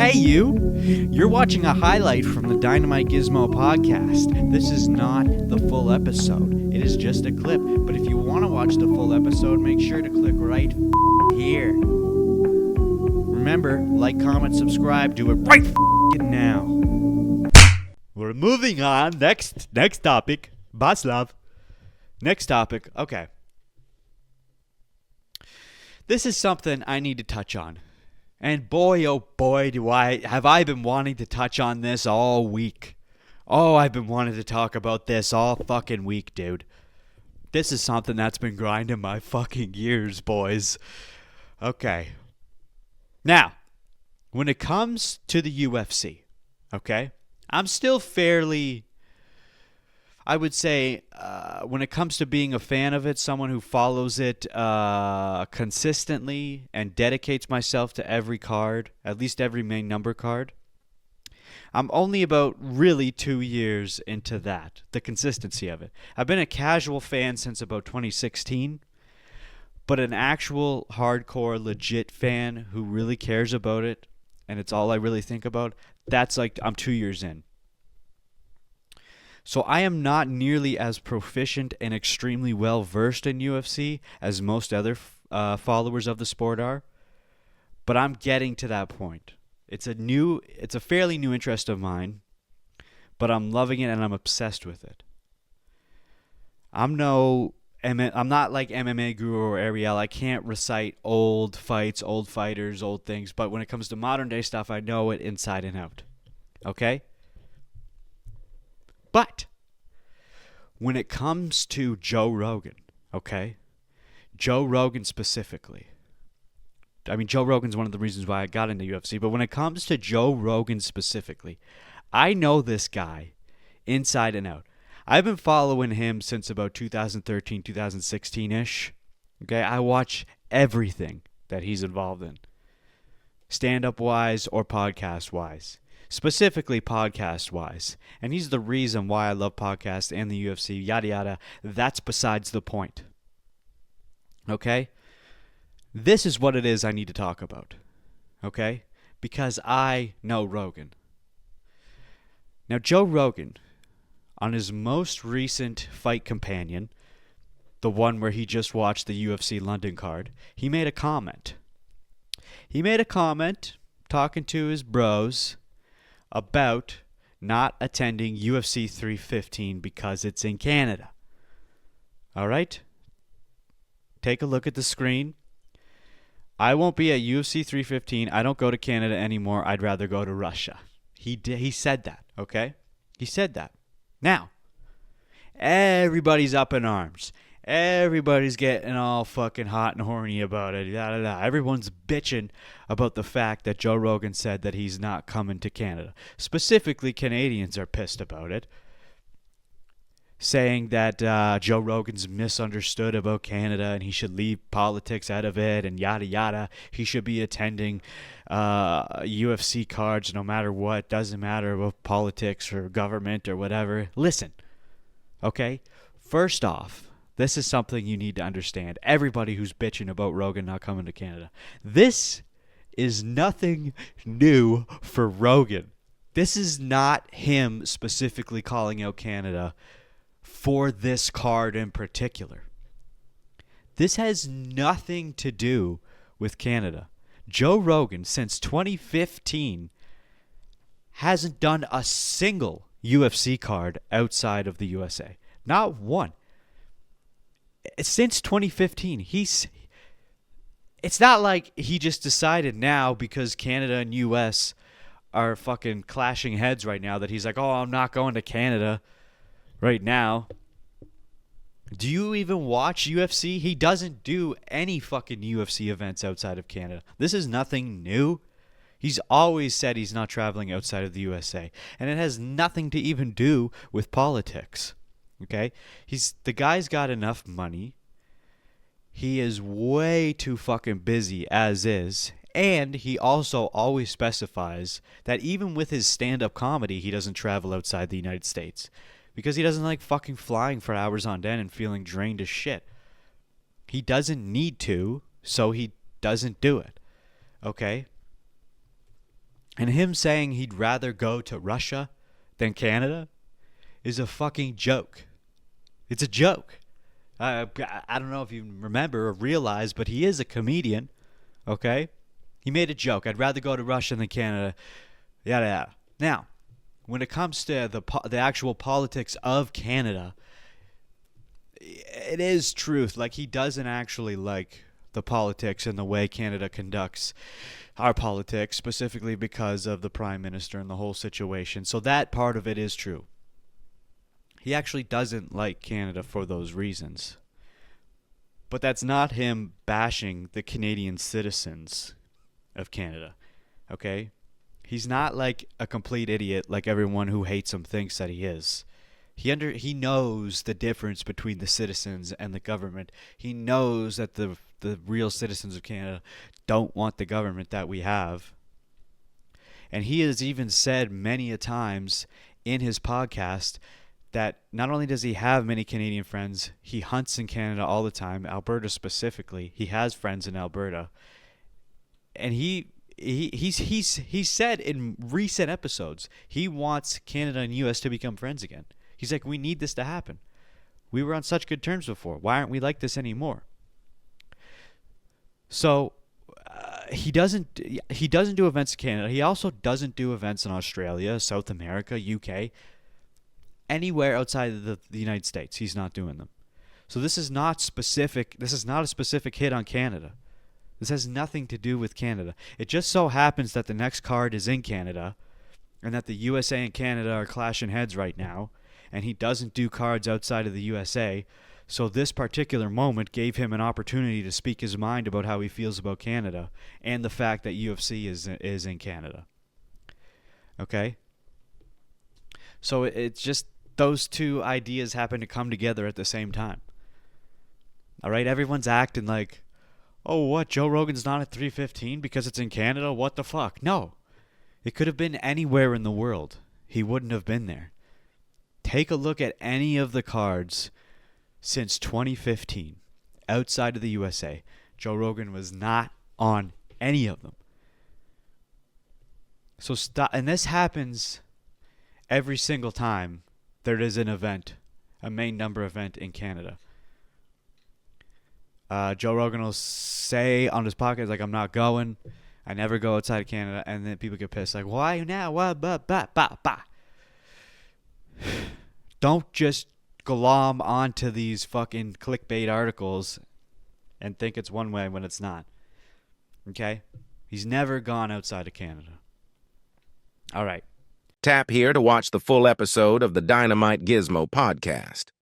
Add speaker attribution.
Speaker 1: Hey you! You're watching a highlight from the DynamiteGizmo podcast. This is not the full episode. It is just a clip. But if you want to watch the full episode, make sure to click right here. Remember, like, comment, subscribe. Do it right now. We're moving on. Next topic. Boss love. Next topic. Okay. This is something I need to touch on. And boy, oh boy, have I been wanting to touch on this all week. Oh, I've been wanting to talk about this all fucking week, dude. This is something that's been grinding my fucking gears, boys. Okay. Now, when it comes to the UFC, okay, I'm still fairly, I would say, when it comes to being a fan of it, someone who follows it consistently and dedicates myself to every card, at least every main number card, I'm only about really 2 years into that, the consistency of it. I've been a casual fan since about 2016, but an actual hardcore, legit fan who really cares about it, and it's all I really think about, that's like I'm 2 years in. So I am not nearly as proficient and extremely well versed in UFC as most other followers of the sport are, but I'm getting to that point. It's a fairly new interest of mine, but I'm loving it and I'm obsessed with it. I'm not like MMA guru or Ariel. I can't recite old fights, old fighters, old things, but when it comes to modern day stuff, I know it inside and out. Okay? But when it comes to Joe Rogan, okay? Joe Rogan specifically. I mean, Joe Rogan's one of the reasons why I got into UFC, but when it comes to Joe Rogan specifically, I know this guy inside and out. I've been following him since about 2013, 2016-ish. Okay? I watch everything that he's involved in, stand-up-wise or podcast-wise. Specifically podcast-wise. And he's the reason why I love podcasts and the UFC, yada yada. That's besides the point. Okay? This is what it is I need to talk about. Okay? Because I know Rogan. Now, Joe Rogan, on his most recent Fight Companion, the one where he just watched the UFC London card, he made a comment. He made a comment talking to his bros about not attending UFC 315 because it's in Canada. All right? Take a look at the screen. I won't be at UFC 315. I don't go to Canada anymore. I'd rather go to Russia. He said that, okay? He said that. Now, everybody's up in arms. Everybody's getting all fucking hot and horny about it. Everyone's bitching about the fact that Joe Rogan said that he's not coming to Canada. Specifically, Canadians are pissed about it, saying that Joe Rogan's misunderstood about Canada and he should leave politics out of it and yada yada. He should be attending UFC cards no matter what. Doesn't matter about politics or government or whatever. Listen, okay? First off, this is something you need to understand. Everybody who's bitching about Rogan not coming to Canada. This is nothing new for Rogan. This is not him specifically calling out Canada for this card in particular. This has nothing to do with Canada. Joe Rogan, since 2015, hasn't done a single UFC card outside of the USA. Not one. Since 2015, it's not like he just decided now because Canada and US are fucking clashing heads right now that he's like, oh, I'm not going to Canada right now. Do you even watch UFC? He doesn't do any fucking UFC events outside of Canada. This is nothing new. He's always said he's not traveling outside of the USA. And it has nothing to even do with politics. Okay? The guy's got enough money. He is way too fucking busy as is. And he also always specifies that even with his stand-up comedy, he doesn't travel outside the United States. Because he doesn't like fucking flying for hours on end and feeling drained as shit. He doesn't need to, so he doesn't do it. Okay? And him saying he'd rather go to Russia than Canada is a fucking joke. It's a joke. I don't know if you remember or realize, but he is a comedian, okay? He made a joke. I'd rather go to Russia than Canada. Yada, yada. Now, when it comes to the actual politics of Canada, it is truth. Like, he doesn't actually like the politics and the way Canada conducts our politics, specifically because of the Prime Minister and the whole situation. So that part of it is true. He actually doesn't like Canada for those reasons. But that's not him bashing the Canadian citizens of Canada, okay? He's not like a complete idiot like everyone who hates him thinks that he is. He knows the difference between the citizens and the government. He knows that the real citizens of Canada don't want the government that we have. And he has even said many a times in his podcast that not only does he have many Canadian friends, he hunts in Canada all the time, Alberta specifically. He has friends in Alberta. And he said in recent episodes he wants Canada and US to become friends again. He's like, we need this to happen. We were on such good terms before. Why aren't we like this anymore? So he doesn't do events in Canada. He also doesn't do events in Australia, South America, UK, anywhere outside of the United States. He's not doing them. So this is not specific. This is not a specific hit on Canada. This has nothing to do with Canada. It just so happens that the next card is in Canada and that the USA and Canada are clashing heads right now, and he doesn't do cards outside of the USA. So this particular moment gave him an opportunity to speak his mind about how he feels about Canada and the fact that UFC is in Canada. Okay? So it's just those two ideas happen to come together at the same time. All right? Everyone's acting like, oh, what? Joe Rogan's not at 315 because it's in Canada? What the fuck? No. It could have been anywhere in the world. He wouldn't have been there. Take a look at any of the cards since 2015 outside of the USA. Joe Rogan was not on any of them. So stop. And this happens every single time there is an event, a main number event in Canada. Joe Rogan will say on his podcast, like, I'm not going. I never go outside of Canada. And then people get pissed. Like, why now? What? Don't just glom onto these fucking clickbait articles and think it's one way when it's not. Okay? He's never gone outside of Canada. All right.
Speaker 2: Tap here to watch the full episode of the Dynamite Gizmo podcast.